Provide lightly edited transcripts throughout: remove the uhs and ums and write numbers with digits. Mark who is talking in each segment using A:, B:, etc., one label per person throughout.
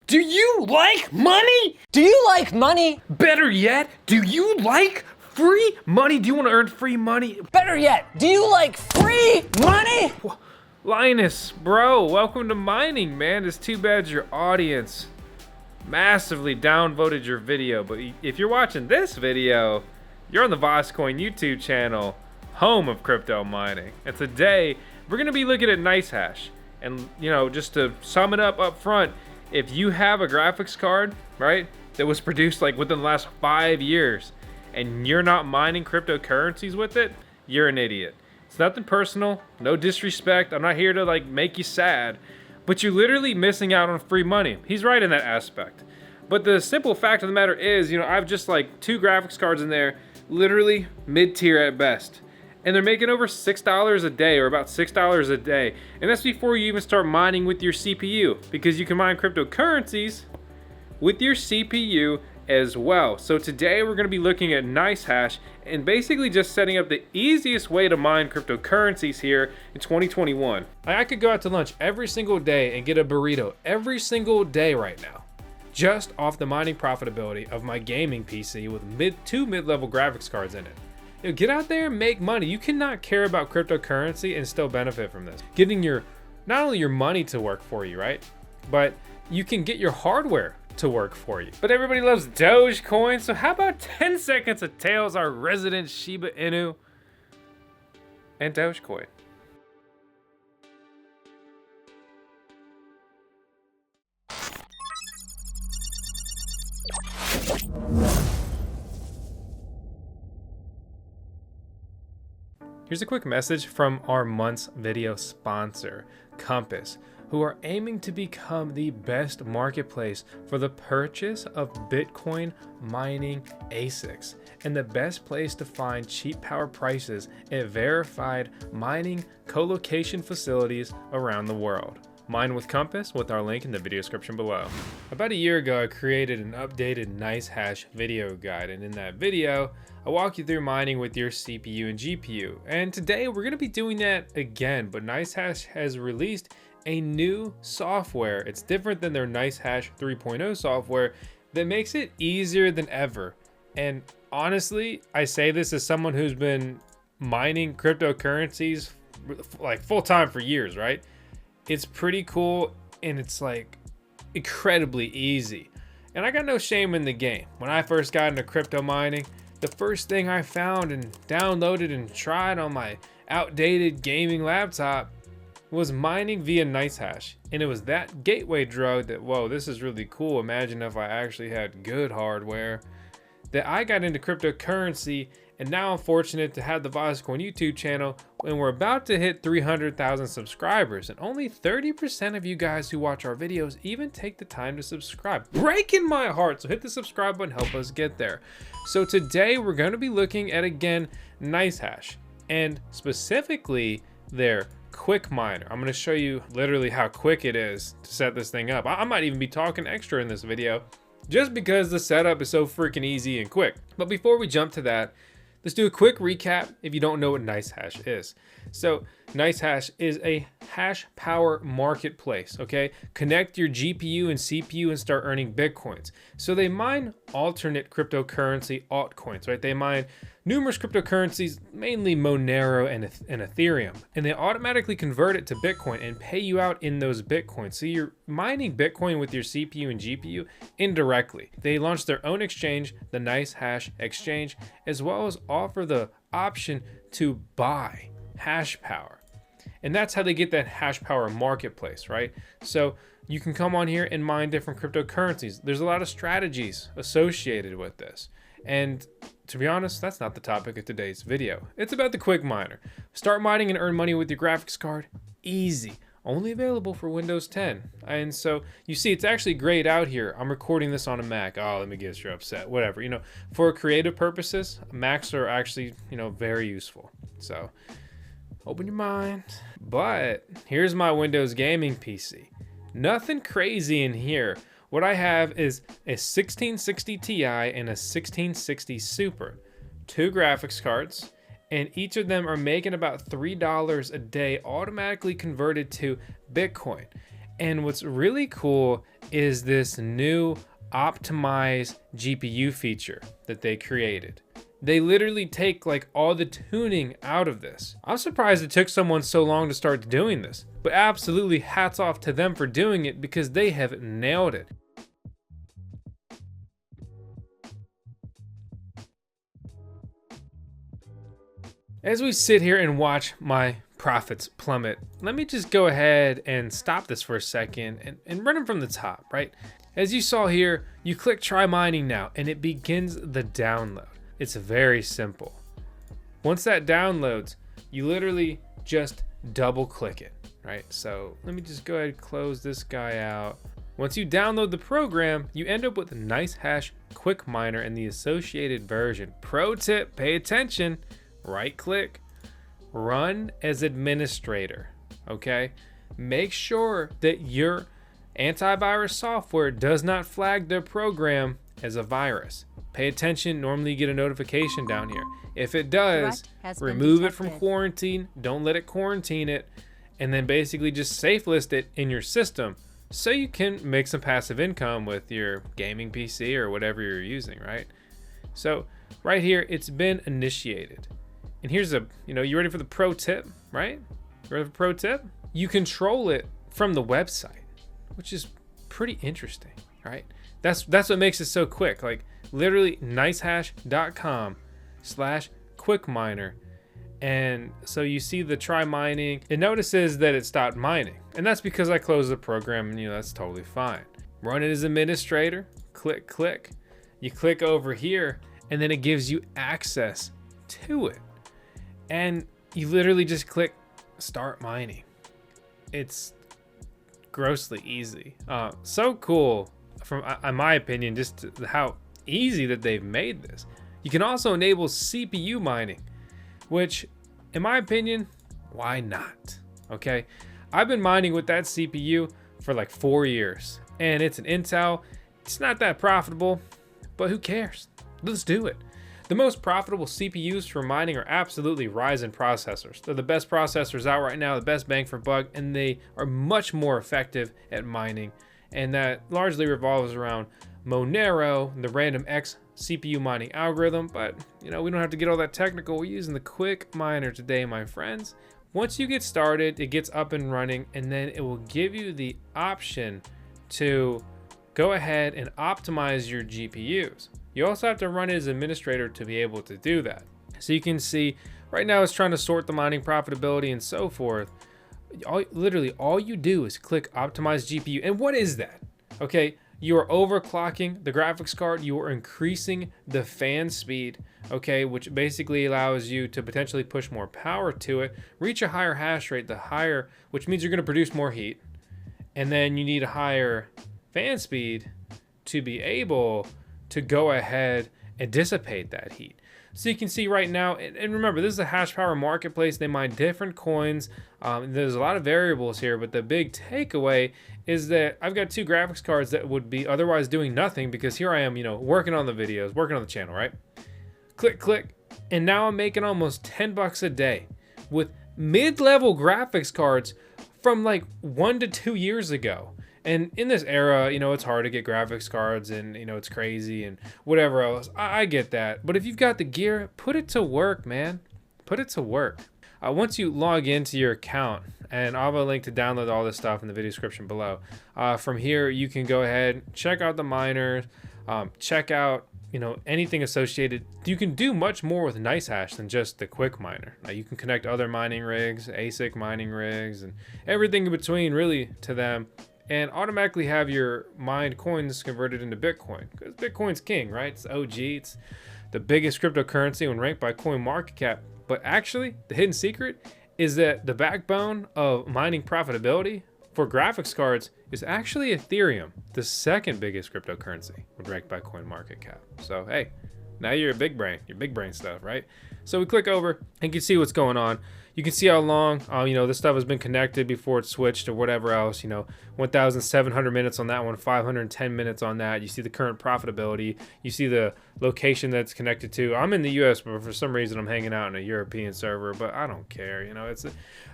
A: Do you like money?
B: Do you like money?
A: Better yet, do you like free money? Do you want to earn free money?
B: Better yet, do you like free money?
A: Linus, bro, welcome to mining, man. It's too bad your audience massively downvoted your video, but if you're watching this video, you're on the VoskCoin YouTube channel, home of crypto mining. And today, we're gonna be looking at NiceHash. And just to sum it up front, if you have a graphics card, right, that was produced like within the last 5 years, and you're not mining cryptocurrencies with it, you're an idiot. It's nothing personal, no disrespect. I'm not here to like make you sad, but you're literally missing out on free money. He's right in that aspect. But the simple fact of the matter is, I've just like 2 graphics cards in there, literally mid-tier at best. And they're making over $6 a day, or about $6 a day. And that's before you even start mining with your CPU, because you can mine cryptocurrencies with your CPU as well. So today we're gonna be looking at NiceHash and basically just setting up the easiest way to mine cryptocurrencies here in 2021. I could go out to lunch every single day and get a burrito every single day right now, just off the mining profitability of my gaming PC with 2 mid-level graphics cards in it. Get out there and make money. You cannot care about cryptocurrency and still benefit from this. Getting not only your money to work for you, right? But you can get your hardware to work for you. But everybody loves Dogecoin, so how about 10 seconds of Tails, our resident Shiba Inu, and Dogecoin? Here's a quick message from our month's video sponsor, Compass, who are aiming to become the best marketplace for the purchase of Bitcoin mining ASICs and the best place to find cheap power prices at verified mining co-location facilities around the world. Mine with Compass with our link in the video description below. About a year ago, I created an updated NiceHash video guide, and in that video, I walk you through mining with your CPU and GPU. And today we're gonna be doing that again, but NiceHash has released a new software. It's different than their NiceHash 3.0 software that makes it easier than ever. And honestly, I say this as someone who's been mining cryptocurrencies like full time for years, right? It's pretty cool and it's like incredibly easy. And I got no shame in the game. When I first got into crypto mining, the first thing I found and downloaded and tried on my outdated gaming laptop was mining via NiceHash. And it was that gateway drug that, whoa, this is really cool. Imagine if I actually had good hardware, that I got into cryptocurrency. And now I'm fortunate to have the VoskCoin YouTube channel, and we're about to hit 300,000 subscribers. And only 30% of you guys who watch our videos even take the time to subscribe. Breaking my heart. So hit the subscribe button, help us get there. So today we're going to be looking at, again, NiceHash, and specifically their Quickminer. I'm going to show you literally how quick it is to set this thing up. I might even be talking extra in this video just because the setup is so freaking easy and quick. But before we jump to that, let's do a quick recap if you don't know what NiceHash is. So NiceHash is a hash power marketplace, okay? Connect your GPU and CPU and start earning Bitcoins. So they mine alternate cryptocurrency altcoins, right? They mine numerous cryptocurrencies, mainly Monero and Ethereum, and they automatically convert it to Bitcoin and pay you out in those Bitcoins. So you're mining Bitcoin with your CPU and GPU indirectly. They launched their own exchange, the NiceHash Exchange, as well as offer the option to buy hash power. And that's how they get that hash power marketplace, right? So you can come on here and mine different cryptocurrencies. There's a lot of strategies associated with this. And to be honest, that's not the topic of today's video. It's about the Quickminer. Start mining and earn money with your graphics card. Easy. Only available for Windows 10. And so you see, it's actually grayed out here. I'm recording this on a Mac. Oh, let me guess you're upset. Whatever. For creative purposes, Macs are actually, very useful. So open your mind. But here's my Windows gaming PC. Nothing crazy in here. What I have is a 1660 Ti and a 1660 Super, 2 graphics cards, and each of them are making about $3 a day automatically converted to Bitcoin. And what's really cool is this new optimized GPU feature that they created. They literally take like all the tuning out of this. I'm surprised it took someone so long to start doing this, but absolutely hats off to them for doing it because they have nailed it. As we sit here and watch my profits plummet, let me just go ahead and stop this for a second and run them from the top, right? As you saw here, you click try mining now and it begins the download. It's very simple. Once that downloads, you literally just double click it, right? So let me just go ahead and close this guy out. Once you download the program, you end up with NiceHash Quickminer and the associated version. Pro tip, pay attention, right click, run as administrator, okay? Make sure that your antivirus software does not flag their program as a virus. Pay attention, normally you get a notification down here. If it does, remove it from quarantine, don't let it quarantine it, and then basically just safe list it in your system so you can make some passive income with your gaming PC or whatever you're using, right? So right here, it's been initiated. And here's you ready for the pro tip, right? You ready for pro tip? You control it from the website, which is pretty interesting, right? That's what makes it so quick. Like literally nicehash.com/quickminer. And so you see the try mining, it notices that it stopped mining. And that's because I closed the program and that's totally fine. Run it as administrator, click. You click over here and then it gives you access to it. And you literally just click start mining. It's grossly easy. So cool from, in my opinion, just how easy that they've made this. You can also enable CPU mining, which in my opinion, why not? Okay. I've been mining with that CPU for like 4 years and it's an Intel. It's not that profitable, but who cares? Let's do it. The most profitable CPUs for mining are absolutely Ryzen processors. They're the best processors out right now, the best bang for buck, and they are much more effective at mining. And that largely revolves around Monero, the random X CPU mining algorithm. But we don't have to get all that technical. We're using the Quickminer today, my friends. Once you get started, it gets up and running, and then it will give you the option to go ahead and optimize your GPUs. You also have to run it as administrator to be able to do that. So you can see right now it's trying to sort the mining profitability and so forth. Literally all you do is click optimize GPU. And what is that? Okay, you are overclocking the graphics card. You are increasing the fan speed, okay, which basically allows you to potentially push more power to it, reach a higher hash rate, which means you're going to produce more heat. And then you need a higher fan speed to be able to go ahead and dissipate that heat. So you can see right now, and remember, this is a hash power marketplace. They mine different coins. There's a lot of variables here, but the big takeaway is that I've got 2 graphics cards that would be otherwise doing nothing because here I am, working on the videos, working on the channel, right? Click, and now I'm making almost 10 bucks a day with mid-level graphics cards from like 1 to 2 years ago. And in this era, it's hard to get graphics cards and, it's crazy and whatever else. I get that. But if you've got the gear, put it to work, man. Put it to work. Once you log into your account, and I'll have a link to download all this stuff in the video description below. From here, you can go ahead, check out the miners, check out, anything associated. You can do much more with NiceHash than just the Quickminer. You can connect other mining rigs, ASIC mining rigs, and everything in between really to them, and automatically have your mined coins converted into Bitcoin. Because Bitcoin's king, right? It's OG. It's the biggest cryptocurrency when ranked by coin market cap. But actually, the hidden secret is that the backbone of mining profitability for graphics cards is actually Ethereum, the second biggest cryptocurrency when ranked by coin market cap. So hey, now you're a big brain, your big brain stuff, right? So we click over and you can see what's going on. You can see how long, this stuff has been connected before it switched or whatever else. 1,700 minutes on that one, 510 minutes on that. You see the current profitability. You see the location that's connected to. I'm in the US, but for some reason I'm hanging out in a European server, but I don't care. It's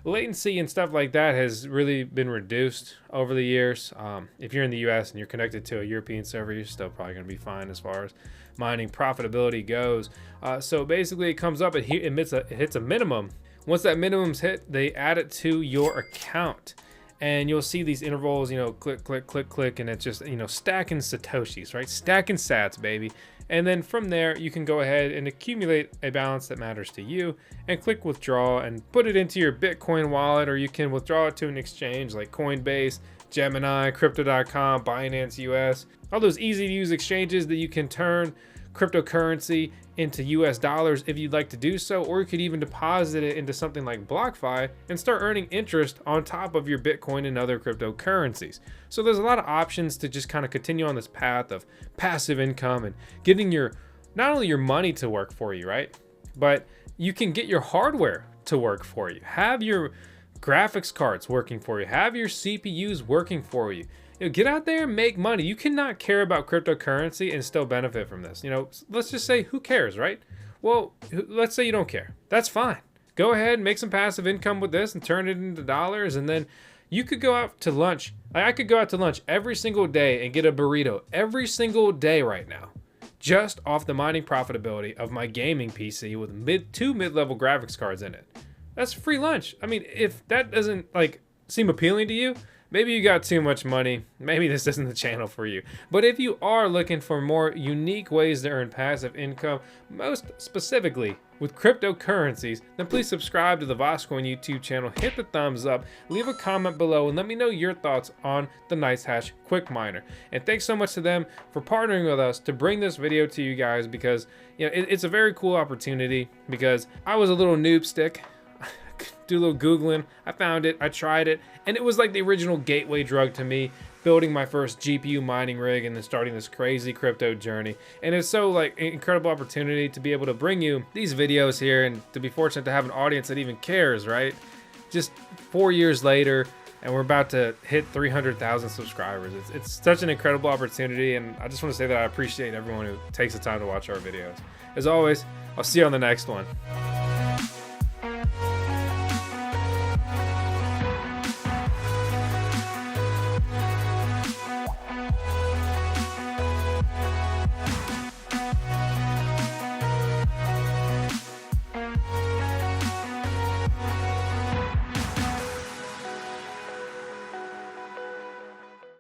A: latency and stuff like that has really been reduced over the years. If you're in the US and you're connected to a European server, you're still probably going to be fine as far as mining profitability goes. So basically it comes up, it hits a minimum. Once that minimum's hit, they add it to your account, and you'll see these intervals, click, click, click, click, and it's just, stacking Satoshis, right? Stacking sats, baby. And then from there, you can go ahead and accumulate a balance that matters to you and click withdraw and put it into your Bitcoin wallet, or you can withdraw it to an exchange like Coinbase, Gemini, Crypto.com, Binance US, all those easy to use exchanges that you can turn cryptocurrency into US dollars if you'd like to do so, or you could even deposit it into something like BlockFi and start earning interest on top of your Bitcoin and other cryptocurrencies. So there's a lot of options to just kind of continue on this path of passive income and getting not only your money to work for you, right? But you can get your hardware to work for you. Have your graphics cards working for you. Have your CPUs working for you. Get out there and make money. You cannot care about cryptocurrency and still benefit from this. Let's just say, who cares, right? Well, let's say you don't care. That's fine. Go ahead and make some passive income with this and turn it into dollars. And then you could go out to lunch. I could go out to lunch every single day and get a burrito every single day right now, just off the mining profitability of my gaming PC with two mid-level graphics cards in it. That's free lunch. I mean, if that doesn't seem appealing to you, maybe you got too much money. Maybe this isn't the channel for you. But if you are looking for more unique ways to earn passive income, most specifically with cryptocurrencies, then please subscribe to the VoskCoin YouTube channel, hit the thumbs up, leave a comment below, and let me know your thoughts on the NiceHash Quickminer. And thanks so much to them for partnering with us to bring this video to you guys, because it's a very cool opportunity, because I was a little noob stick. Do a little Googling, I found it, I tried it, and it was like the original gateway drug to me, building my first GPU mining rig and then starting this crazy crypto journey. And it's so an incredible opportunity to be able to bring you these videos here and to be fortunate to have an audience that even cares, right? Just 4 years later, and we're about to hit 300,000 subscribers. It's such an incredible opportunity, and I just want to say that I appreciate everyone who takes the time to watch our videos. As always, I'll see you on the next one.